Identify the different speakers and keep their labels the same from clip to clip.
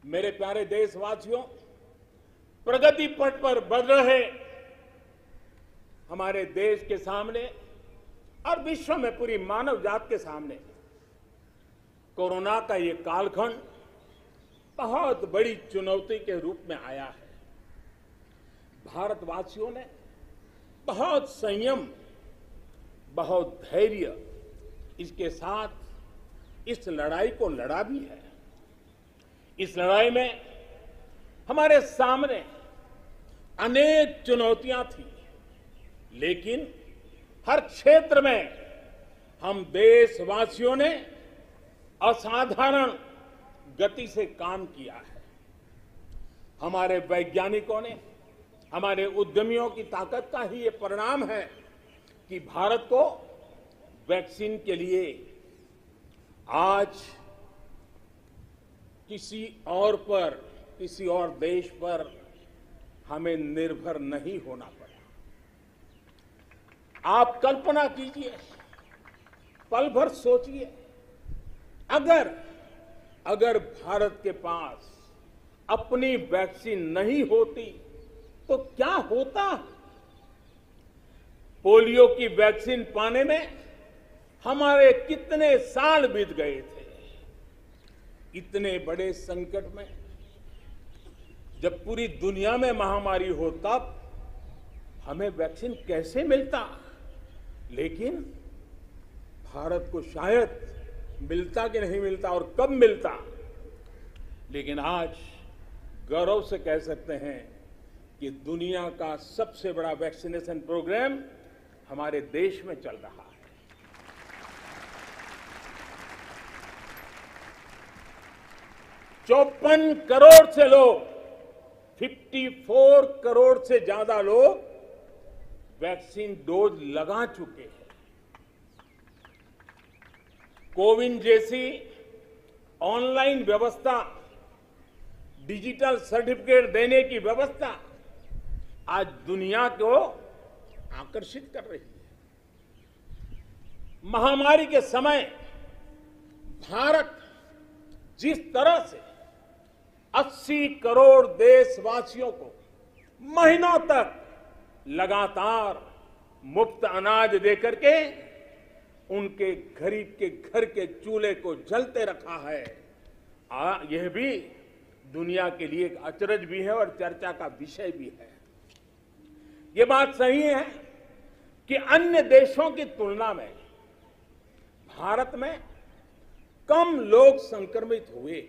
Speaker 1: मेरे प्यारे देशवासियों, प्रगति पथ पर बढ़ रहे हमारे देश के सामने और विश्व में पूरी मानव जात के सामने कोरोना का ये कालखंड बहुत बड़ी चुनौती के रूप में आया है। भारतवासियों ने बहुत संयम, बहुत धैर्य इसके साथ इस लड़ाई को लड़ा भी है। इस लड़ाई में हमारे सामने अनेक चुनौतियां थी, लेकिन हर क्षेत्र में हम देशवासियों ने असाधारण गति से काम किया है। हमारे वैज्ञानिकों ने, हमारे उद्यमियों की ताकत का ही ये परिणाम है कि भारत को वैक्सीन के लिए आज किसी और देश पर हमें निर्भर नहीं होना पड़ा। आप कल्पना कीजिए, पल भर सोचिए, अगर भारत के पास अपनी वैक्सीन नहीं होती तो क्या होता। पोलियो की वैक्सीन पाने में हमारे कितने साल बीत गए थे। इतने बड़े संकट में जब पूरी दुनिया में महामारी हो तब हमें वैक्सीन कैसे मिलता। लेकिन भारत को शायद मिलता कि नहीं मिलता और कब मिलता, लेकिन आज गौरव से कह सकते हैं कि दुनिया का सबसे बड़ा वैक्सीनेशन प्रोग्राम हमारे देश में चल रहा है। 54 करोड़ से लोग, 54 करोड़ से ज्यादा लोग वैक्सीन डोज लगा चुके हैं। कोविन जैसी ऑनलाइन व्यवस्था, डिजिटल सर्टिफिकेट देने की व्यवस्था आज दुनिया को आकर्षित कर रही है। महामारी के समय भारत जिस तरह से 80 करोड़ देशवासियों को महीनों तक लगातार मुफ्त अनाज देकर के उनके गरीब के घर के चूल्हे को जलते रखा है, यह भी दुनिया के लिए एक अचरज भी है और चर्चा का विषय भी है। ये बात सही है कि अन्य देशों की तुलना में भारत में कम लोग संक्रमित हुए।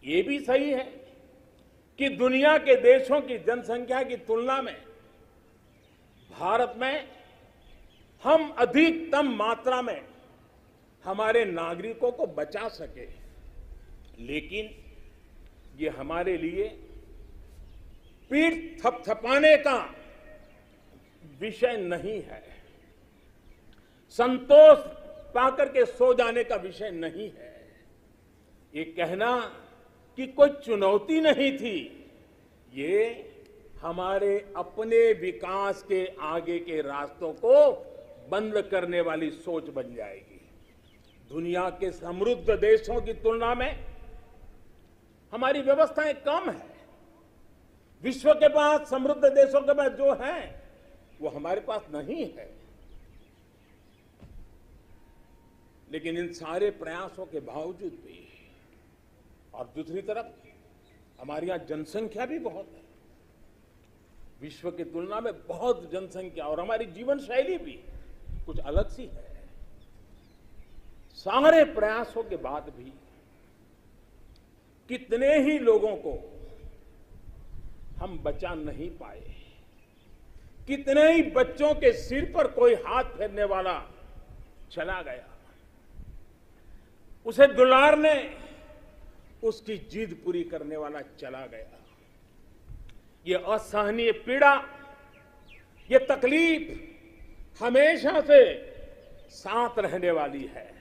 Speaker 1: ये भी सही है कि दुनिया के देशों की जनसंख्या की तुलना में भारत में हम अधिकतम मात्रा में हमारे नागरिकों को बचा सके। लेकिन ये हमारे लिए पीठ थपथपाने का विषय नहीं है, संतोष पाकर के सो जाने का विषय नहीं है। ये कहना कि कोई चुनौती नहीं थी, ये हमारे अपने विकास के आगे के रास्तों को बंद करने वाली सोच बन जाएगी। दुनिया के समृद्ध देशों की तुलना में हमारी व्यवस्थाएं कम है। विश्व के पास, समृद्ध देशों के पास जो है वो हमारे पास नहीं है। लेकिन इन सारे प्रयासों के बावजूद भी, और दूसरी तरफ हमारे यहां जनसंख्या भी बहुत है, विश्व की तुलना में बहुत जनसंख्या, और हमारी जीवन शैली भी कुछ अलग सी है। सारे प्रयासों के बाद भी कितने ही लोगों को हम बचा नहीं पाए। कितने ही बच्चों के सिर पर कोई हाथ फेरने वाला चला गया, उसे दुलारने, उसकी जिद पूरी करने वाला चला गया। ये असहनीय पीड़ा, ये तकलीफ हमेशा से साथ रहने वाली है।